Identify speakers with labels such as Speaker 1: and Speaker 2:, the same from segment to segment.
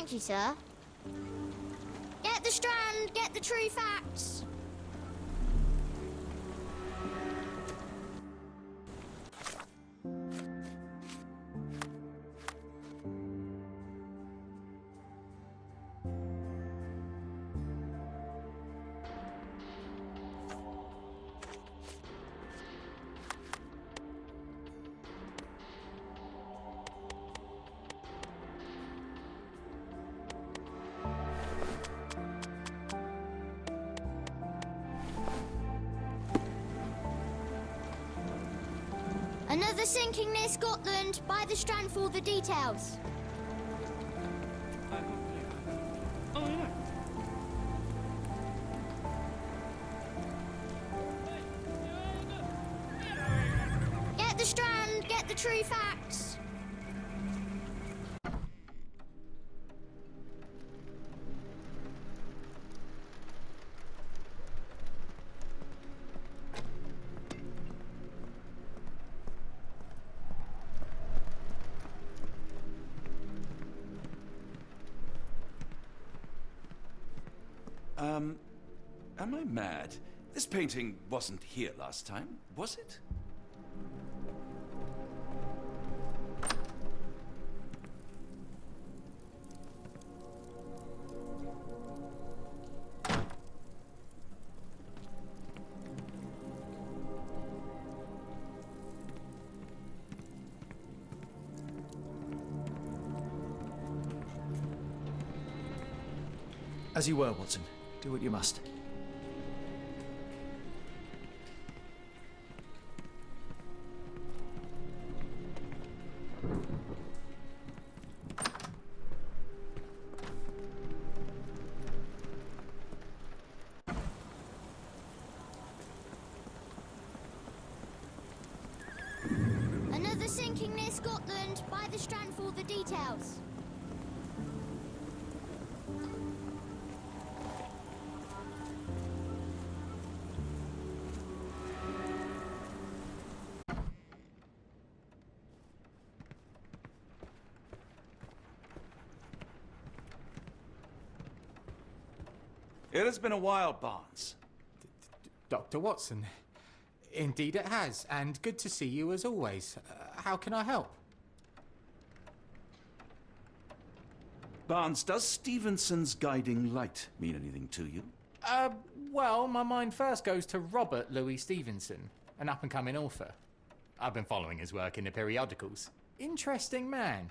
Speaker 1: Thank you, sir. Get the Strand, get the true facts. Another sinking near Scotland. By the Strand for the details.
Speaker 2: Oh, yeah.
Speaker 1: Get the Strand, get the true facts.
Speaker 3: Am I mad? This painting wasn't here last time, was it?
Speaker 4: As you were, Watson. Do what you must.
Speaker 1: Another sinking near Scotland. By the Strand for the details.
Speaker 3: It has been a while, Barnes.
Speaker 2: Dr. Watson. Indeed it has, and good to see you as always. How can I help?
Speaker 3: Barnes, does Stevenson's guiding light mean anything to you?
Speaker 2: Well, my mind first goes to Robert Louis Stevenson, an up-and-coming author. I've been following his work in the periodicals. Interesting man.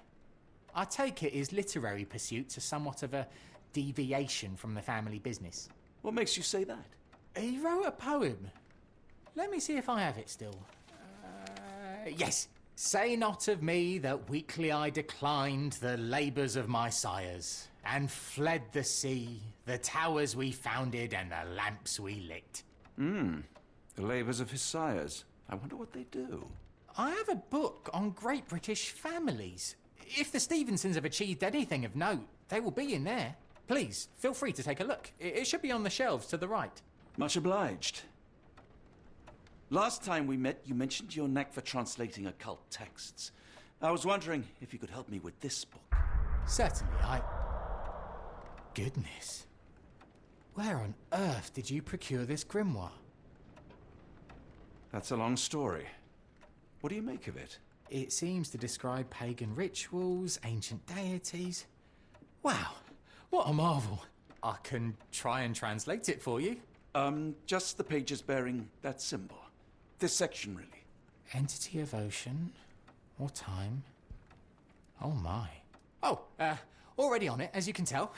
Speaker 2: I take it his literary pursuits are somewhat of a deviation from the family business.
Speaker 3: What makes you say that?
Speaker 2: He wrote a poem. Let me see if I have it still. Yes. Say not of me that weakly I declined the labours of my sires, and fled the sea, the towers we founded, and the lamps we lit.
Speaker 3: The labours of his sires. I wonder what they do.
Speaker 2: I have a book on great British families. If the Stevensons have achieved anything of note, they will be in there. Please, feel free to take a look. It should be on the shelves to the right.
Speaker 3: Much obliged. Last time we met, you mentioned your knack for translating occult texts. I was wondering if you could help me with this book.
Speaker 2: Certainly, Goodness. Where on earth did you procure this grimoire?
Speaker 3: That's a long story. What do you make of it?
Speaker 2: It seems to describe pagan rituals, ancient deities. Wow, what a marvel. I can try and translate it for you.
Speaker 3: Just the pages bearing that symbol. This section, really.
Speaker 2: Entity of ocean or time. Oh my. Oh, already on it, as you can tell.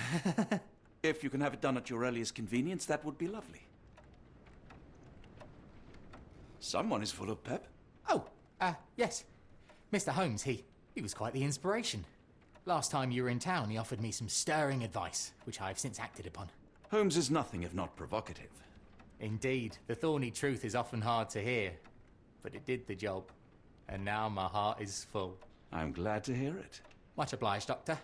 Speaker 3: If you can have it done at your earliest convenience, that would be lovely. Someone is full of pep.
Speaker 2: Oh, yes. Mr. Holmes, he was quite the inspiration. Last time you were in town, he offered me some stirring advice, which I've since acted upon.
Speaker 3: Holmes is nothing if not provocative.
Speaker 2: Indeed, the thorny truth is often hard to hear, but it did the job, and now my heart is full.
Speaker 3: I'm glad to hear it.
Speaker 2: Much obliged, Doctor.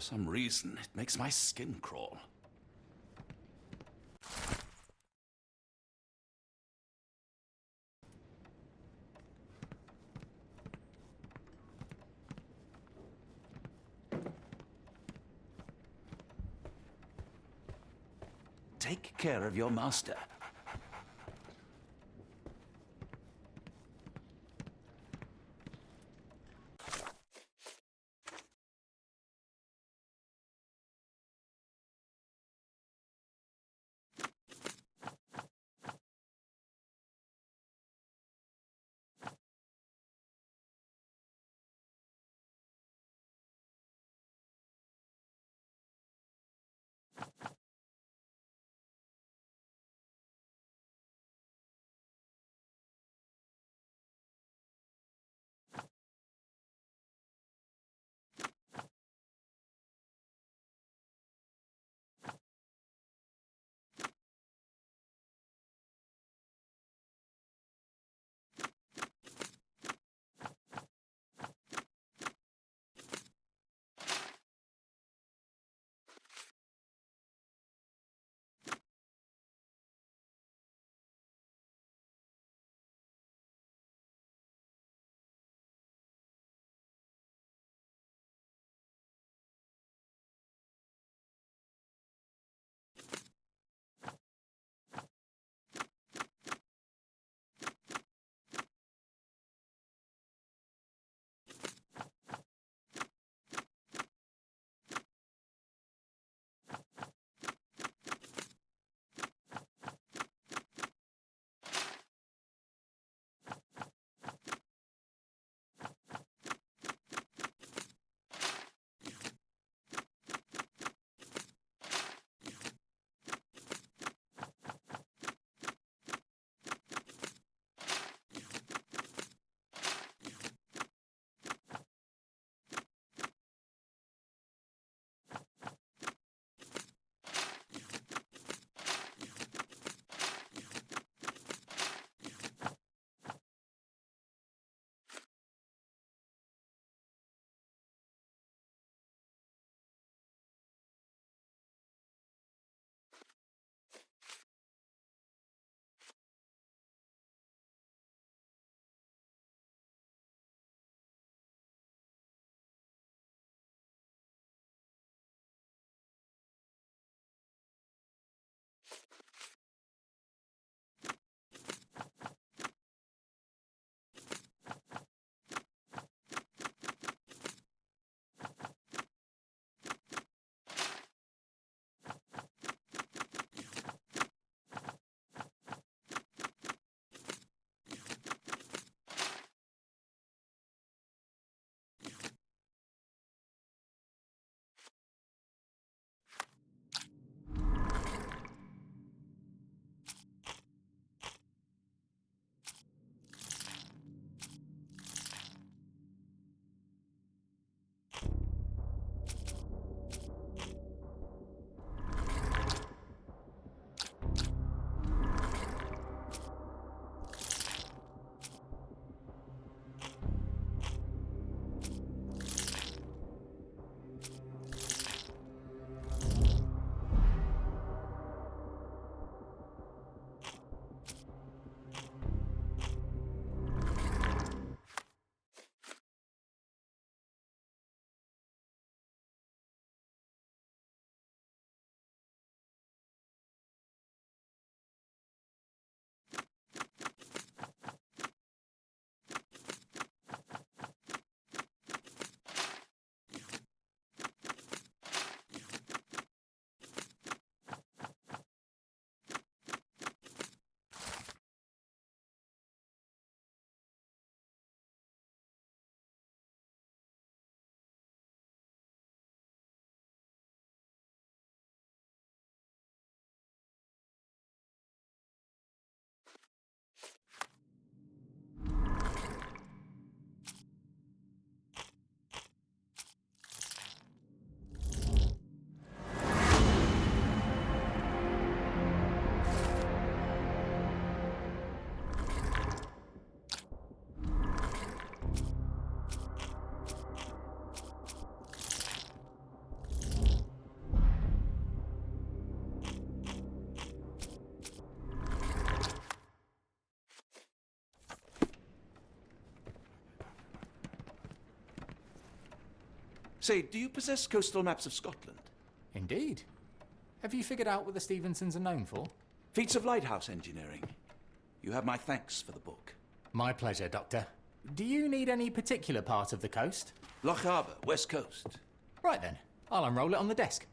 Speaker 3: some reason, it makes my skin crawl. Take care of your master. Say, do you possess coastal maps of Scotland?
Speaker 2: Indeed. Have you figured out what the Stevensons are known for?
Speaker 3: Feats of lighthouse engineering. You have my thanks for the book.
Speaker 2: My pleasure, Doctor. Do you need any particular part of the coast?
Speaker 3: Loch Harbour, West Coast.
Speaker 2: Right then, I'll unroll it on the desk.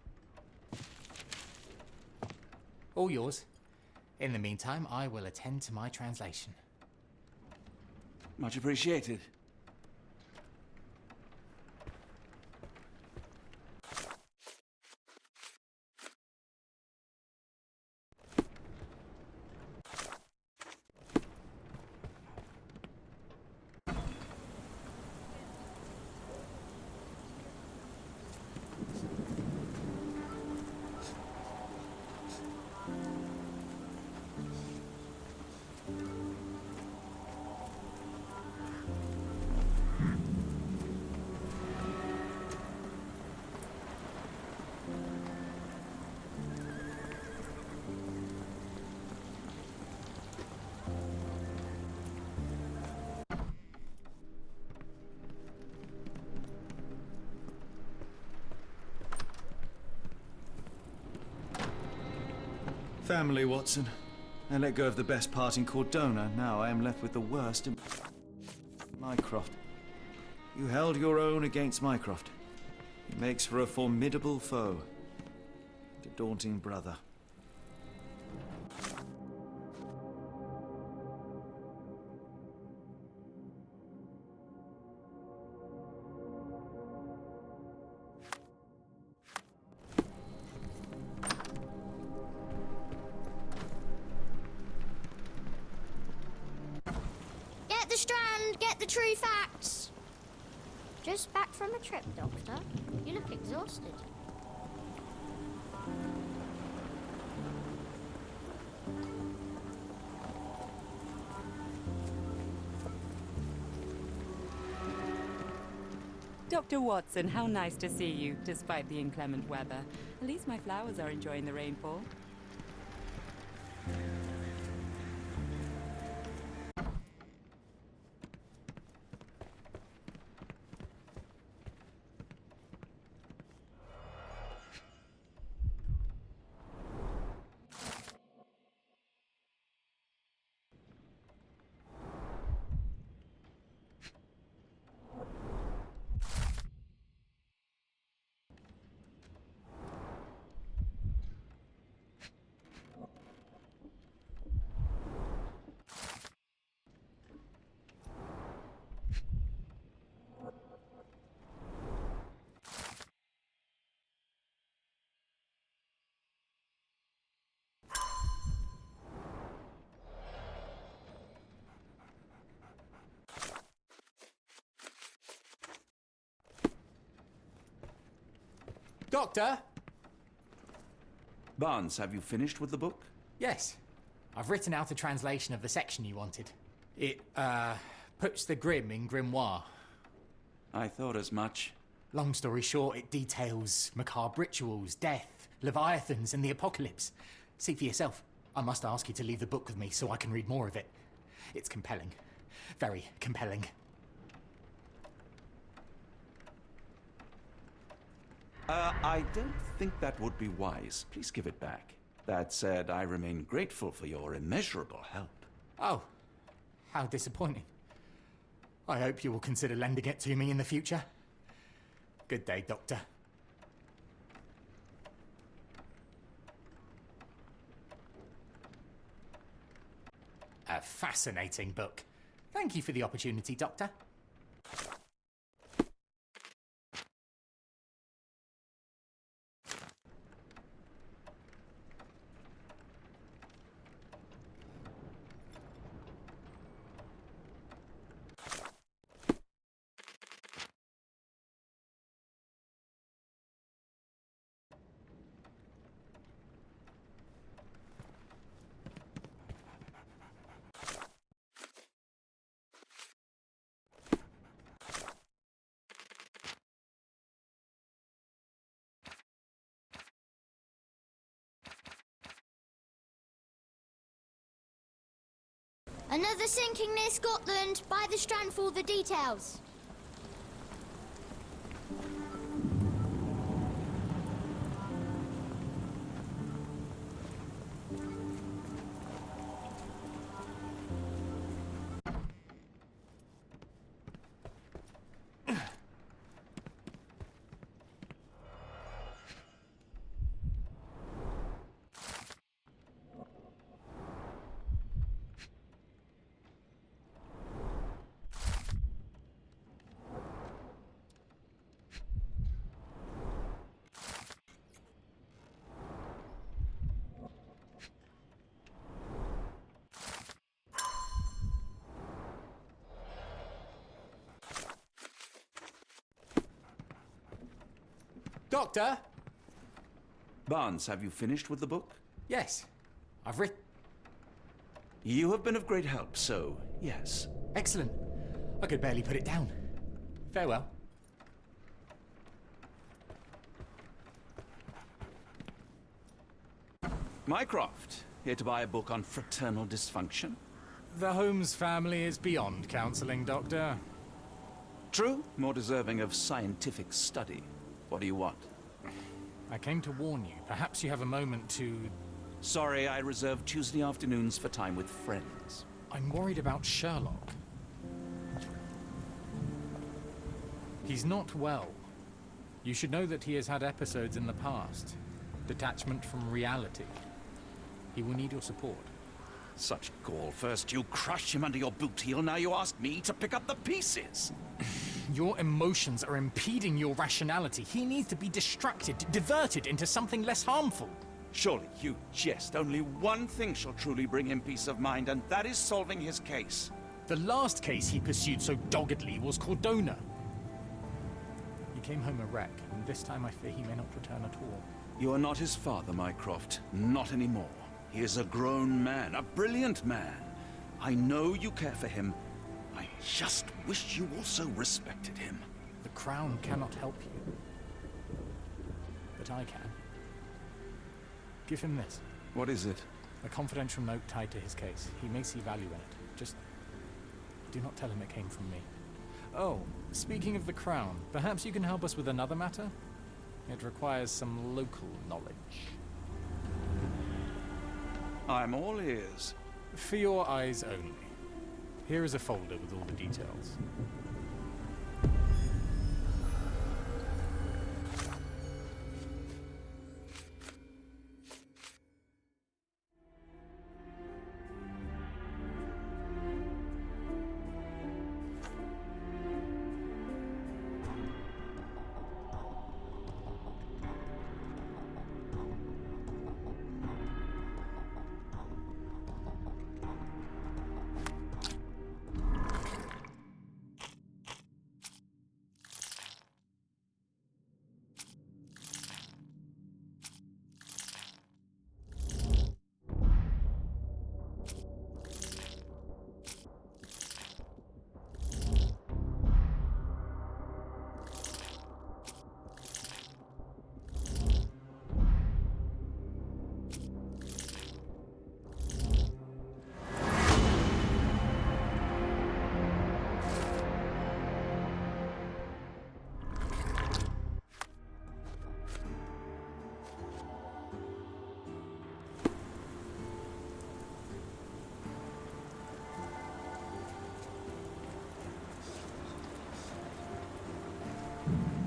Speaker 2: All yours. In the meantime, I will attend to my translation.
Speaker 3: Much appreciated.
Speaker 4: Family, Watson. I let go of the best part in Cordona. Now I am left with the worst in Mycroft. You held your own against Mycroft. He makes for a formidable foe. And a daunting brother.
Speaker 1: Get the Strand, get the true facts. Just back from a trip, Doctor. You look exhausted.
Speaker 5: Dr. Watson, how nice to see you, despite the inclement weather. At least my flowers are enjoying the rainfall.
Speaker 2: Doctor?
Speaker 3: Barnes, have you finished with the book?
Speaker 2: Yes. I've written out a translation of the section you wanted. It, puts the grim in grimoire.
Speaker 3: I thought as much.
Speaker 2: Long story short, it details macabre rituals, death, leviathans, and the apocalypse. See for yourself. I must ask you to leave the book with me so I can read more of it. It's compelling. Very compelling.
Speaker 3: I don't think that would be wise. Please give it back. That said, I remain grateful for your immeasurable help.
Speaker 2: Oh, how disappointing. I hope you will consider lending it to me in the future. Good day, Doctor. A fascinating book. Thank you for the opportunity, Doctor.
Speaker 1: Another sinking near Scotland. By the Strand for the details.
Speaker 2: Doctor?
Speaker 3: Barnes, have you finished with the book?
Speaker 2: Yes. I've written.
Speaker 3: You have been of great help, so yes.
Speaker 2: Excellent. I could barely put it down. Farewell.
Speaker 3: Mycroft, here to buy a book on fraternal dysfunction.
Speaker 2: The Holmes family is beyond counseling, Doctor.
Speaker 3: True, more deserving of scientific study. What do you want?
Speaker 2: I came to warn you. Perhaps you have a moment to...
Speaker 3: Sorry, I reserve Tuesday afternoons for time with friends.
Speaker 2: I'm worried about Sherlock. He's not well. You should know that he has had episodes in the past. Detachment from reality. He will need your support.
Speaker 3: Such gall. First you crush him under your boot heel, now you ask me to pick up the pieces.
Speaker 2: Your emotions are impeding your rationality. He needs to be distracted, diverted into something less harmful.
Speaker 3: Surely you jest. Only one thing shall truly bring him peace of mind, and that is solving his case.
Speaker 2: The last case he pursued so doggedly was Cordona. He came home a wreck, and this time I fear he may not return at all.
Speaker 3: You are not his father, Mycroft. Not anymore. He is a grown man, a brilliant man. I know you care for him. I just wish you also respected him.
Speaker 2: The Crown cannot help you. But I can. Give him this.
Speaker 3: What is it?
Speaker 2: A confidential note tied to his case. He may see value in it. Just do not tell him it came from me. Oh, speaking of the Crown, perhaps you can help us with another matter? It requires some local knowledge.
Speaker 3: I'm all ears.
Speaker 2: For your eyes only. Here is a folder with all the details.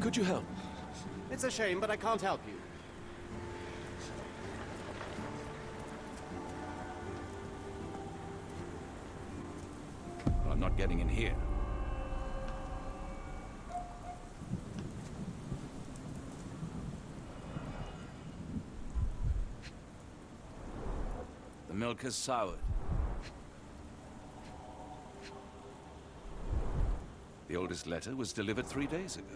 Speaker 3: Could you help?
Speaker 6: It's a shame, but I can't help you.
Speaker 3: Well, I'm not getting in here. The milk has soured. The oldest letter was delivered 3 days ago.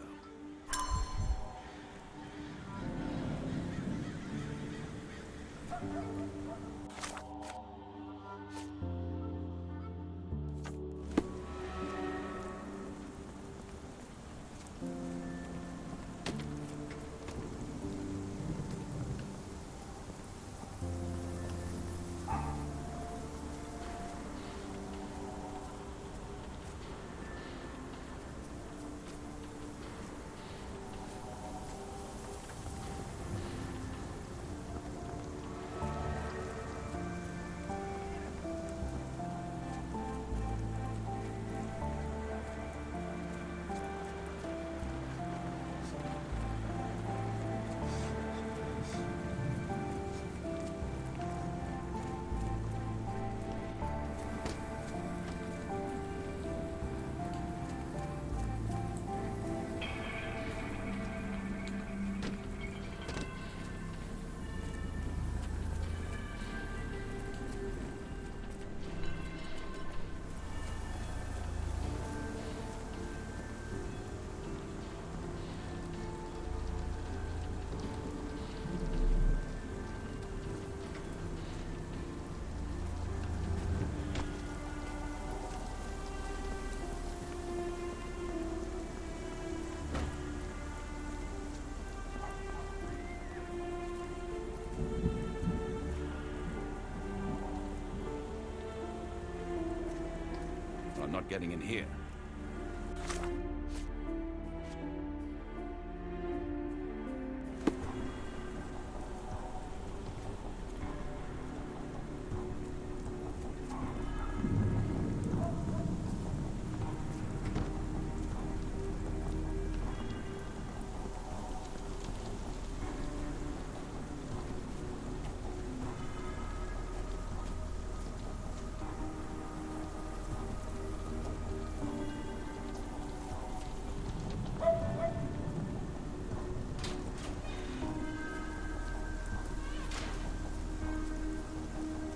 Speaker 3: I'm not getting in here.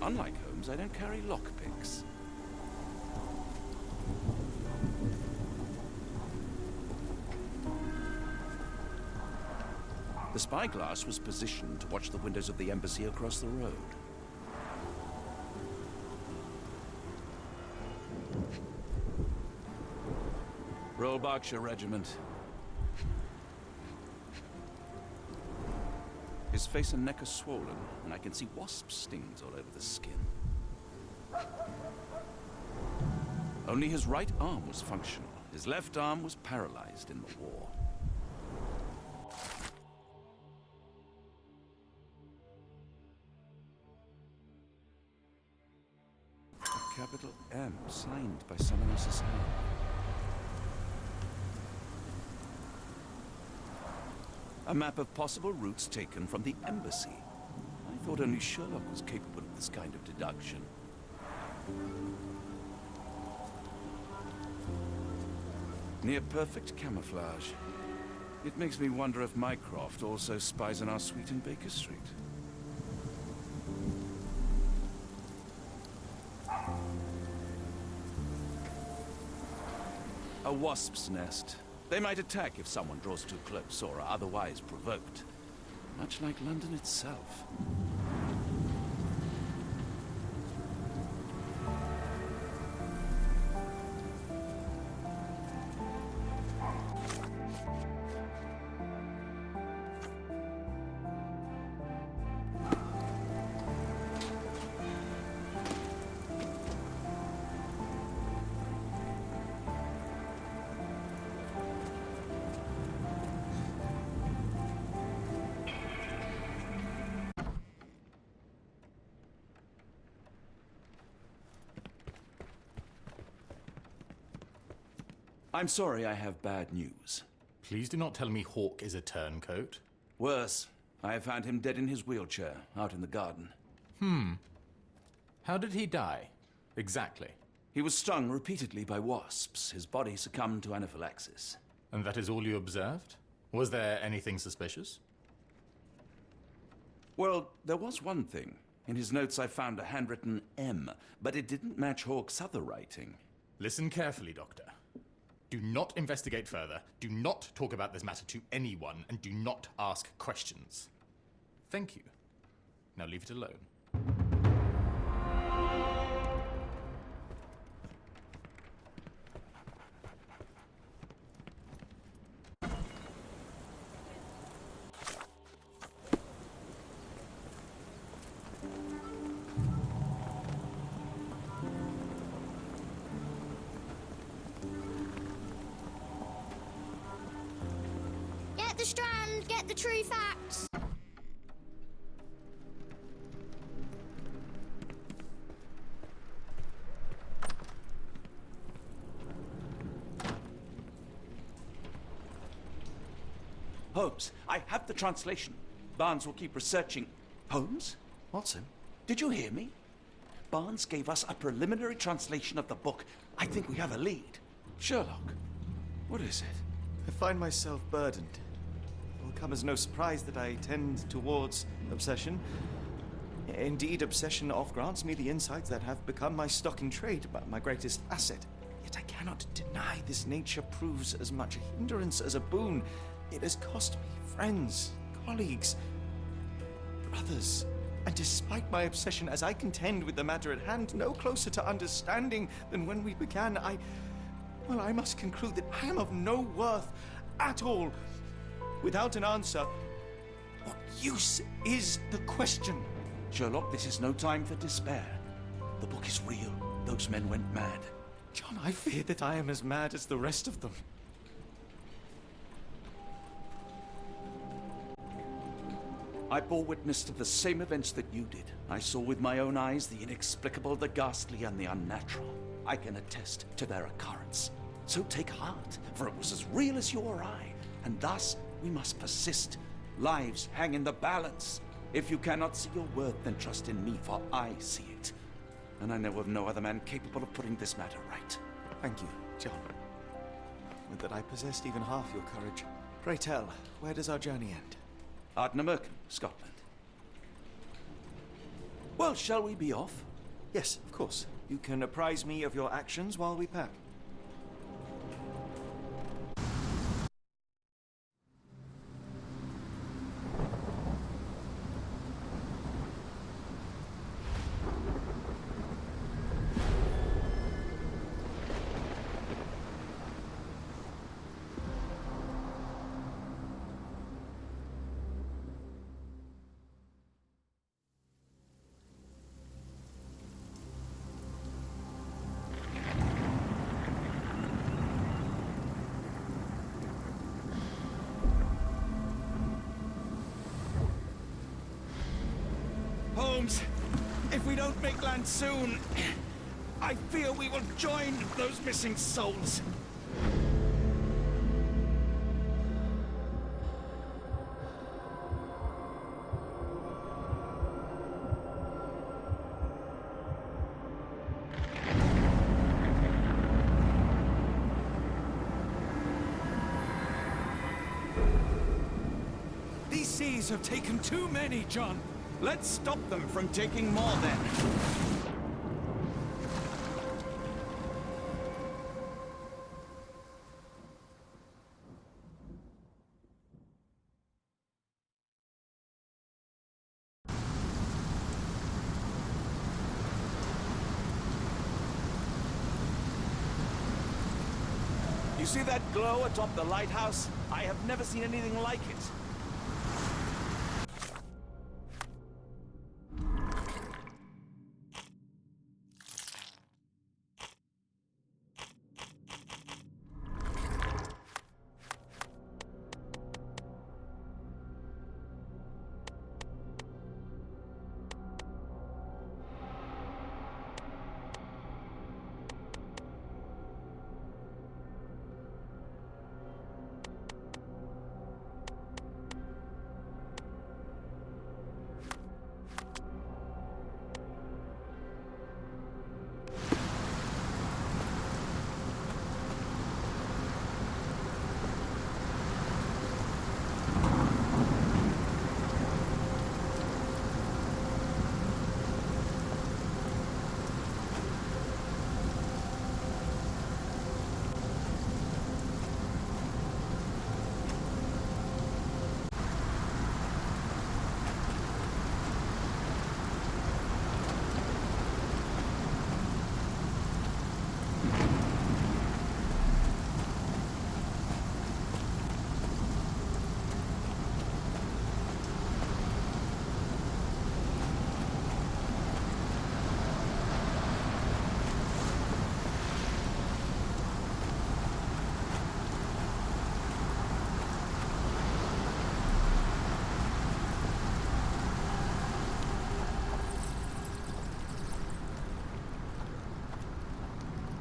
Speaker 3: Unlike Holmes, I don't carry lockpicks. The spyglass was positioned to watch the windows of the embassy across the road. Royal Berkshire Regiment. His face and neck are swollen, and I can see wasp stings all over the skin. Only his right arm was functional. His left arm was paralyzed in the war. A capital M signed by someone else's hand. A map of possible routes taken from the embassy. I thought only Sherlock was capable of this kind of deduction. Near perfect camouflage. It makes me wonder if Mycroft also spies on our suite in Baker Street. A wasp's nest. They might attack if someone draws too close or are otherwise provoked. Much like London itself. I'm sorry, I have bad news.
Speaker 2: Please do not tell me Hawke is a turncoat.
Speaker 3: Worse, I have found him dead in his wheelchair, out in the garden.
Speaker 2: How did he die? Exactly.
Speaker 3: He was stung repeatedly by wasps. His body succumbed to anaphylaxis.
Speaker 2: And that is all you observed? Was there anything suspicious?
Speaker 3: Well, there was one thing. In his notes I found a handwritten M, but it didn't match Hawke's other writing.
Speaker 2: Listen carefully, Doctor. Do not investigate further, do not talk about this matter to anyone, and do not ask questions. Thank you. Now leave it alone.
Speaker 1: Get the Strand, get the true facts.
Speaker 3: Holmes, I have the translation. Barnes will keep researching. Holmes?
Speaker 4: Watson?
Speaker 3: Did you hear me? Barnes gave us a preliminary translation of the book. I think we have a lead. Sherlock, what is it?
Speaker 4: I find myself burdened. It will come as no surprise that I tend towards obsession. Indeed, obsession oft grants me the insights that have become my stock in trade, but my greatest asset. Yet I cannot deny this nature proves as much a hindrance as a boon. It has cost me friends, colleagues, brothers. And despite my obsession, as I contend with the matter at hand, no closer to understanding than when we began, I must conclude that I am of no worth at all. Without an answer, what use is the question?
Speaker 3: Sherlock, this is no time for despair. The book is real. Those men went mad.
Speaker 4: John, I fear that I am as mad as the rest of them.
Speaker 3: I bore witness to the same events that you did. I saw with my own eyes the inexplicable, the ghastly, and the unnatural. I can attest to their occurrence. So take heart, for it was as real as you or I, and thus we must persist. Lives hang in the balance. If you cannot see your worth, then trust in me, for I see it. And I know of no other man capable of putting this matter right.
Speaker 4: Thank you, John. Would that I possessed even half your courage. Pray tell, where does our journey end?
Speaker 3: Ardnamurchan, Scotland. Well, shall we be off?
Speaker 4: Yes, of course. You can apprise me of your actions while we pack.
Speaker 3: Holmes, if we don't make land soon, I fear we will join those missing souls. These seas have taken too many, John. Let's stop them from taking more, then. You see that glow atop the lighthouse? I have never seen anything like it.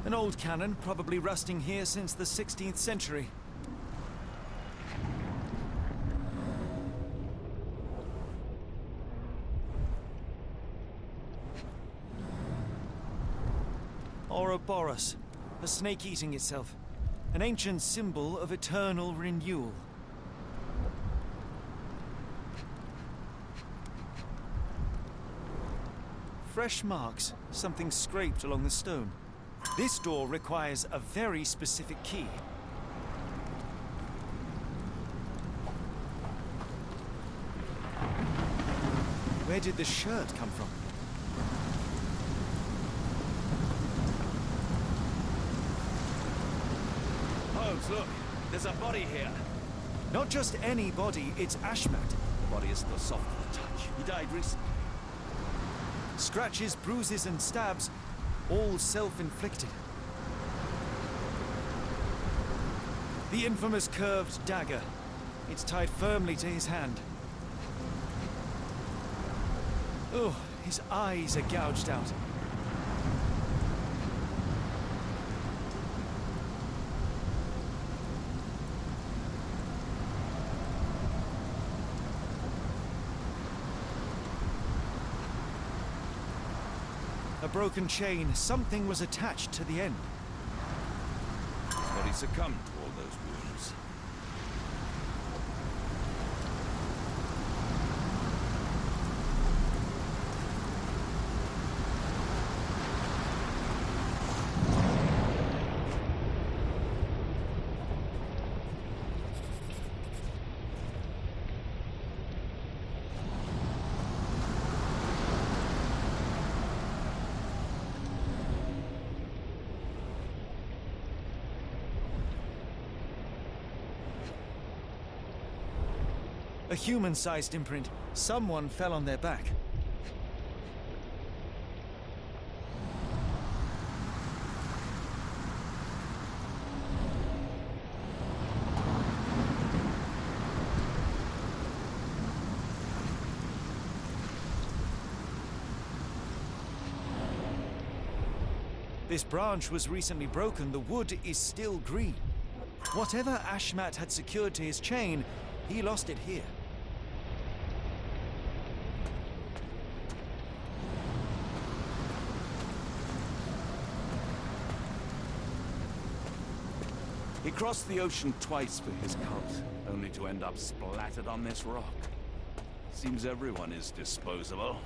Speaker 4: An old cannon, probably rusting here since the 16th century. Ouroboros, a snake eating itself. An ancient symbol of eternal renewal. Fresh marks, something scraped along the stone. This door requires a very specific key. Where did the shirt come from?
Speaker 3: Holmes, look. There's a body here.
Speaker 4: Not just any body, it's Ashmat.
Speaker 3: The body is still soft to the touch. He died recently.
Speaker 4: Scratches, bruises, and stabs, all self-inflicted. The infamous curved dagger. It's tied firmly to his hand. Oh, his eyes are gouged out. A broken chain. Something was attached to the end.
Speaker 3: But he succumbed to all those wounds.
Speaker 4: A human-sized imprint. Someone fell on their back. This branch was recently broken. The wood is still green. Whatever Ashmat had secured to his chain, he lost it here.
Speaker 3: He crossed the ocean twice for his cult, only to end up splattered on this rock. Seems everyone is disposable.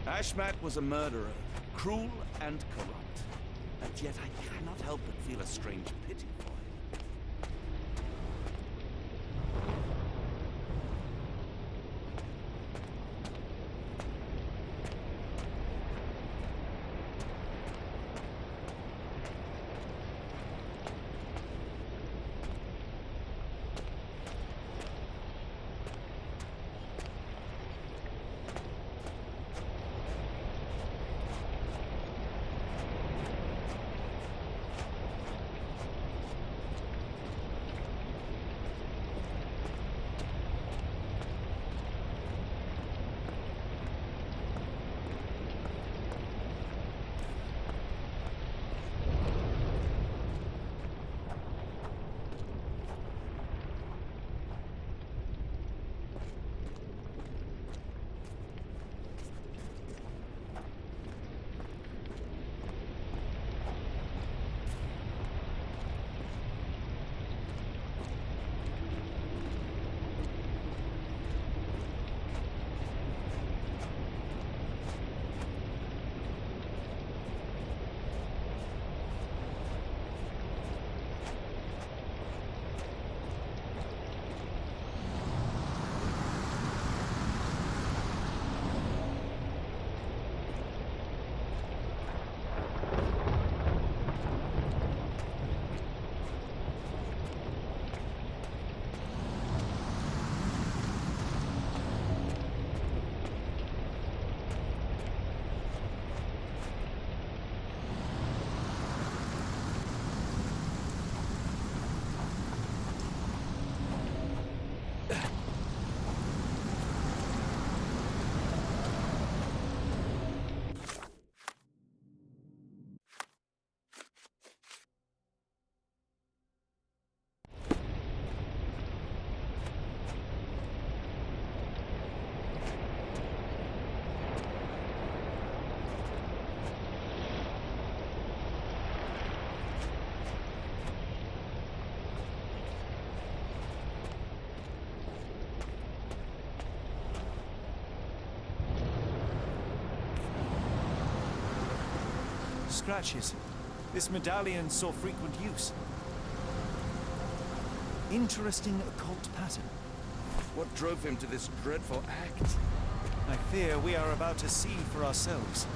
Speaker 3: Ashmat was a murderer, cruel and corrupt. And yet I cannot help but feel a strange pity for him.
Speaker 4: scratches. This medallion saw frequent use. Interesting occult pattern.
Speaker 3: What drove him to this dreadful act?
Speaker 4: I fear we are about to see for ourselves.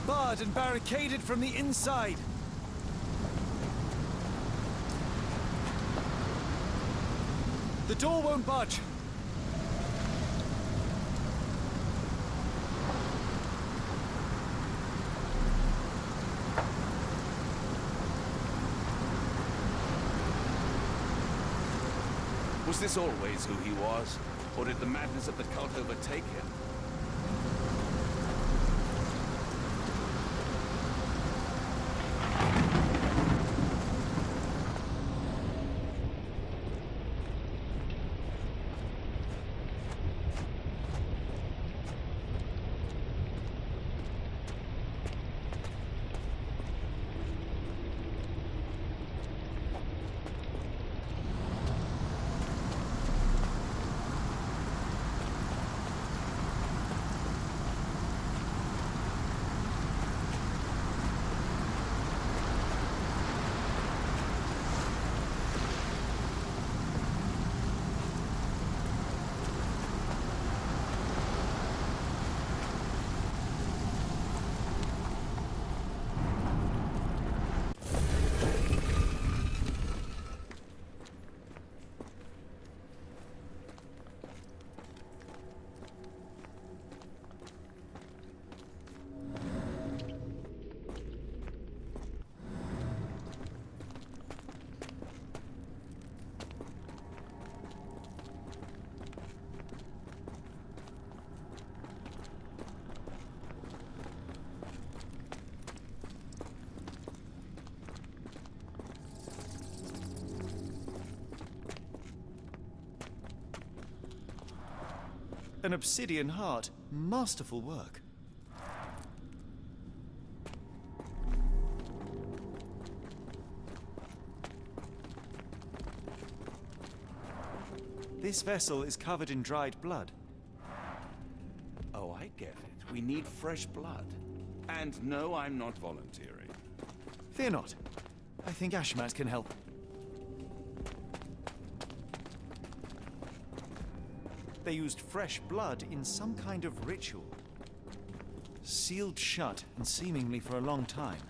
Speaker 4: Barred and barricaded from the inside. The door won't budge.
Speaker 3: Was this always who he was? Or did the madness of the cult overtake him?
Speaker 4: An obsidian heart. Masterful work. This vessel is covered in dried blood.
Speaker 3: Oh, I get it. We need fresh blood. And no, I'm not volunteering.
Speaker 4: Fear not. I think Ashmat can help. They used fresh blood in some kind of ritual. Sealed shut and seemingly for a long time.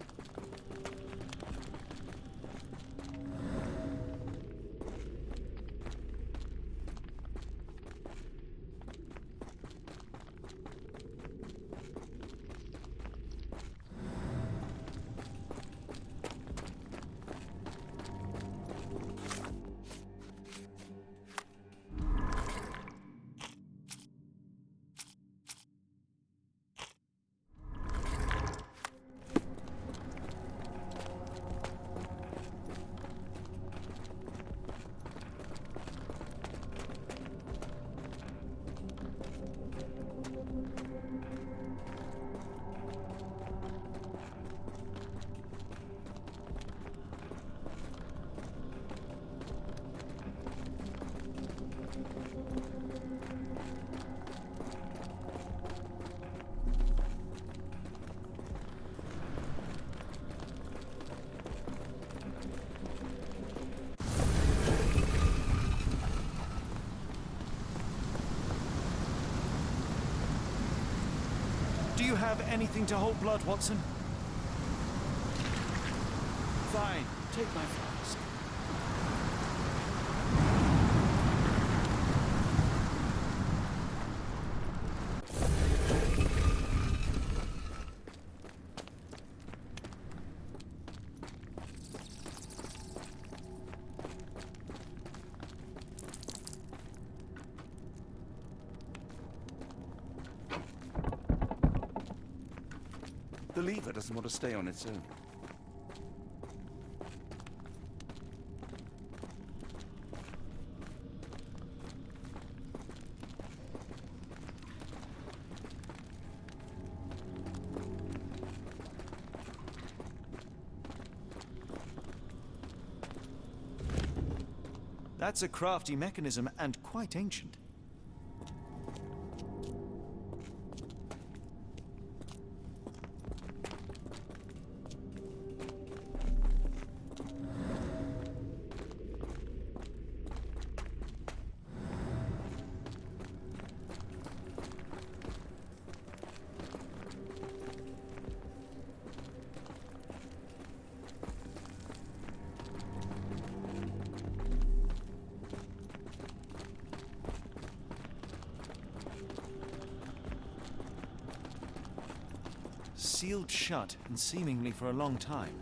Speaker 4: Do you have anything to hold blood, Watson?
Speaker 3: Fine, take my flask. The lever doesn't want to stay on its own.
Speaker 4: That's a crafty mechanism and quite ancient. Sealed shut, and seemingly for a long time.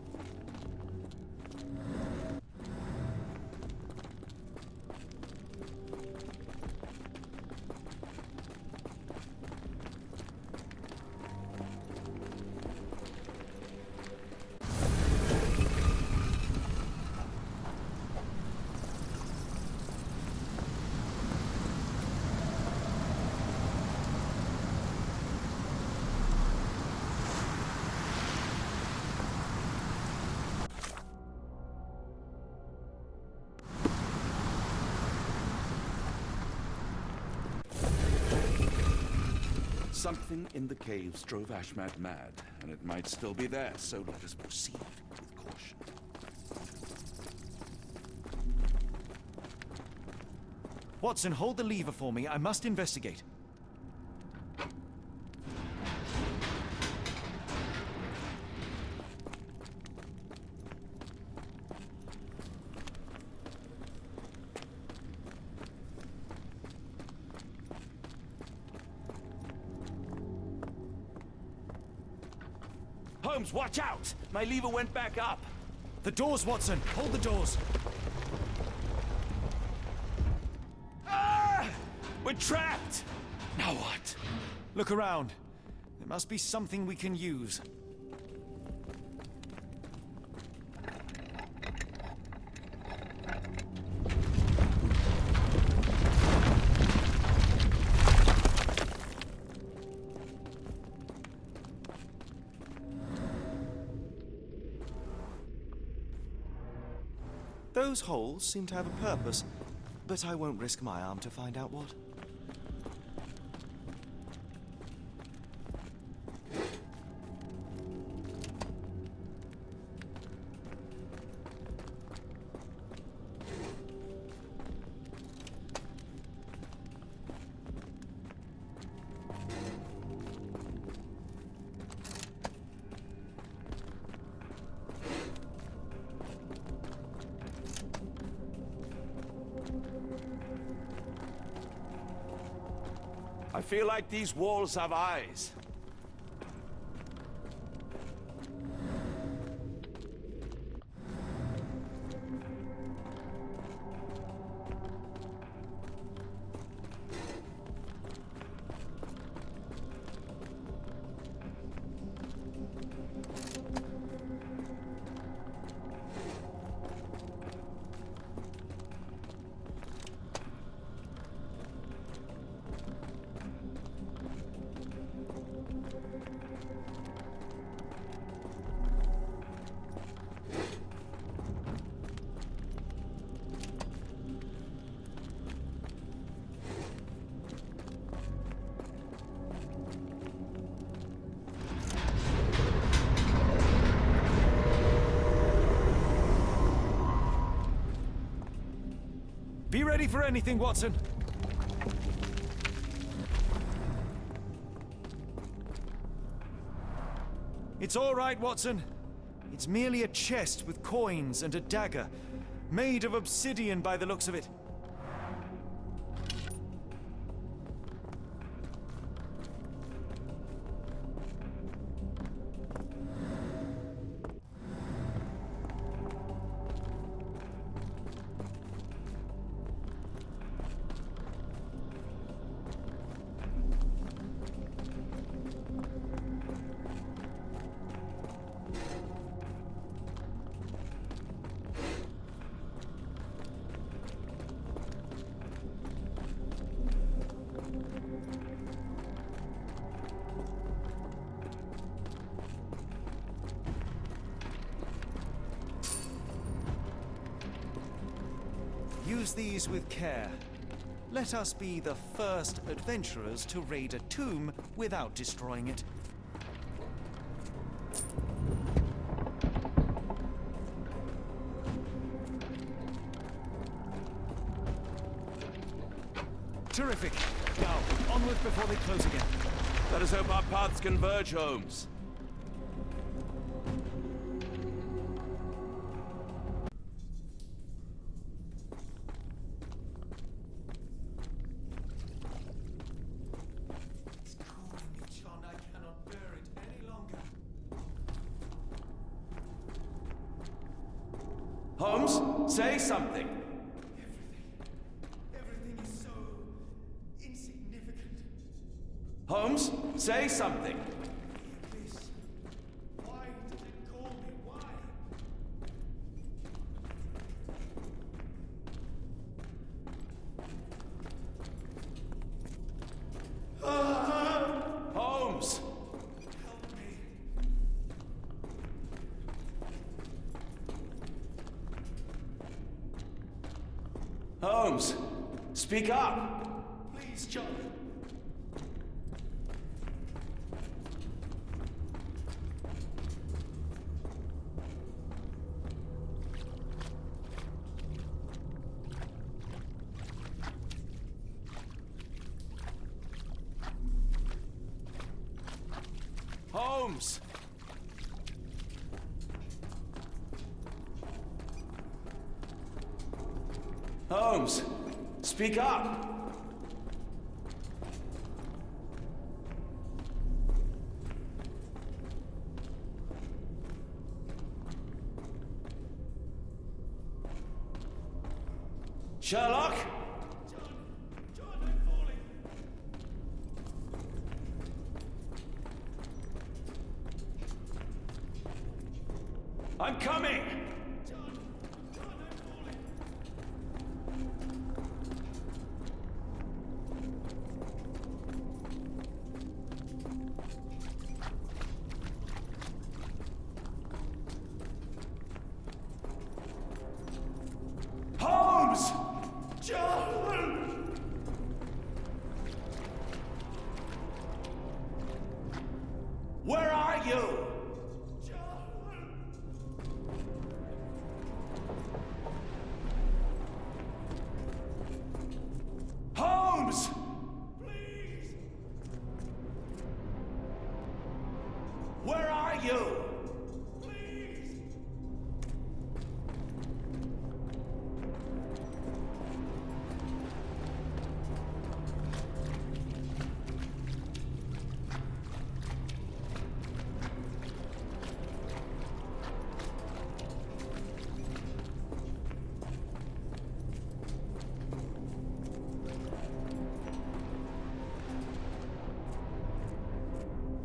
Speaker 3: Something in the caves drove Ashmat mad, and it might still be there, so let us proceed with caution.
Speaker 4: Watson, hold the lever for me. I must investigate.
Speaker 3: Holmes, watch out! My lever went back up.
Speaker 4: The doors, Watson! Hold the doors!
Speaker 3: Ah! We're trapped! Now what?
Speaker 4: Look around. There must be something we can use.
Speaker 6: Those holes seem to have a purpose, but I won't risk my arm to find out what.
Speaker 3: I feel like these walls have eyes.
Speaker 4: Be ready for anything, Watson. It's all right, Watson. It's merely a chest with coins and a dagger, made of obsidian by the looks of it.
Speaker 6: Use these with care. Let us be the first adventurers to raid a tomb without destroying it. Terrific. Now, onward before they close again.
Speaker 3: Let us hope our paths converge, Holmes.
Speaker 6: It's calling me, John. I cannot bear it any longer.
Speaker 3: Holmes, say something.
Speaker 6: Everything is so insignificant.
Speaker 3: Holmes, say something.
Speaker 6: This. Why did it call me? Why?
Speaker 3: Holmes!
Speaker 6: Help me.
Speaker 3: Holmes, speak up.
Speaker 6: Please, John.
Speaker 3: Holmes! Holmes, speak up. Sherlock?
Speaker 6: John, I'm falling.
Speaker 3: I'm coming!
Speaker 6: John, I'm falling.
Speaker 3: Holmes!
Speaker 6: John!
Speaker 3: Where are you? Holmes!
Speaker 6: Please!
Speaker 3: Where are you?
Speaker 6: Please!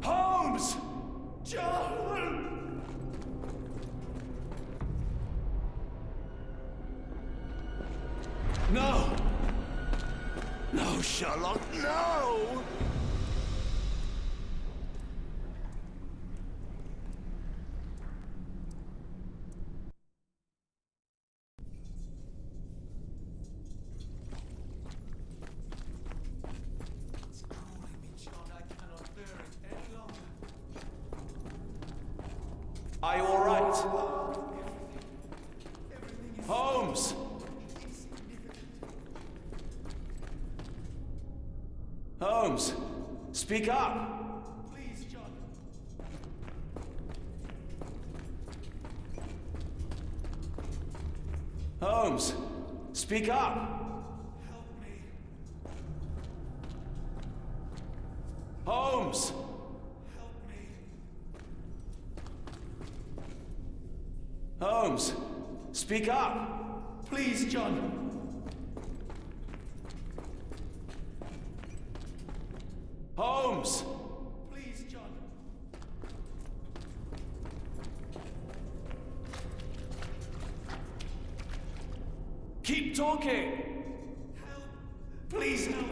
Speaker 3: Holmes!
Speaker 6: John!
Speaker 3: No! No, Sherlock, no!
Speaker 6: It's calling me, John. I cannot bear it any longer.
Speaker 3: Are you all right?
Speaker 6: Everything is
Speaker 3: Holmes!
Speaker 6: insignificant.
Speaker 3: Holmes, speak up!
Speaker 6: Please, John.
Speaker 3: Holmes, speak up!
Speaker 6: Help me.
Speaker 3: Holmes!
Speaker 6: Help me.
Speaker 3: Holmes, speak up!
Speaker 6: Please, John.
Speaker 3: Holmes!
Speaker 6: Please, John.
Speaker 3: Keep talking!
Speaker 6: Help. Please help.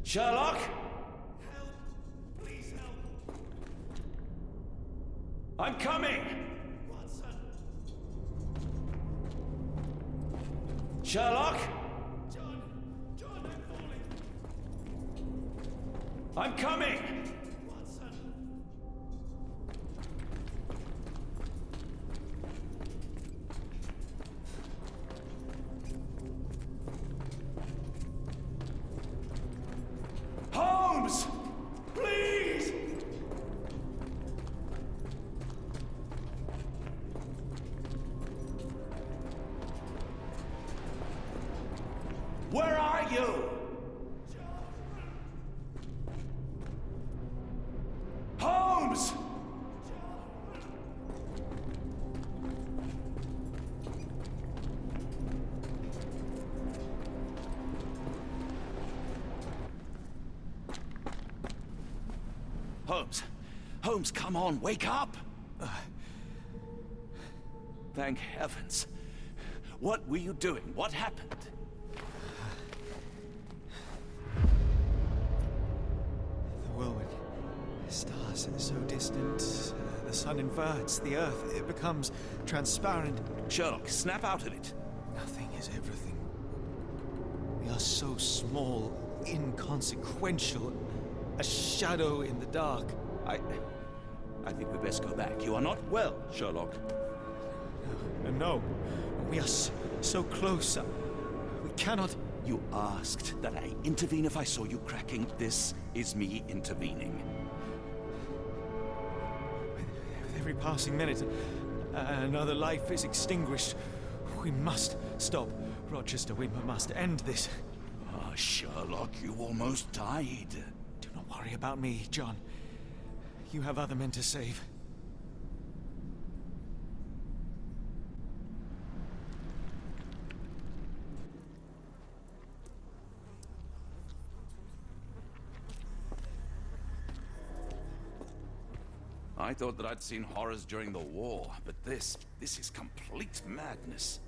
Speaker 3: Sherlock?
Speaker 6: Help. Please help.
Speaker 3: I'm coming!
Speaker 6: Watson.
Speaker 3: Sherlock?
Speaker 4: John, I'm falling.
Speaker 3: I'm coming!
Speaker 4: Watson.
Speaker 3: Holmes! Please! Where are you? Holmes! Holmes! Holmes, come on, wake up! Thank heavens. What were you doing? What happened?
Speaker 6: The whirlwind. Stars are so distant. The sun inverts the earth. It becomes transparent.
Speaker 3: Sherlock, snap out of it.
Speaker 6: Nothing is everything. We are so small, inconsequential. A shadow in the dark.
Speaker 3: I think we best go back. You are not well, Sherlock.
Speaker 6: No. We are so close. We cannot...
Speaker 3: You asked that I intervene if I saw you cracking. This is me intervening.
Speaker 6: With every passing minute, another life is extinguished. We must stop. Rochester, we must end this.
Speaker 3: Ah, Sherlock, you almost died.
Speaker 6: Do not worry about me, John. You have other men to save.
Speaker 3: I thought that I'd seen horrors during the war, but this is complete madness.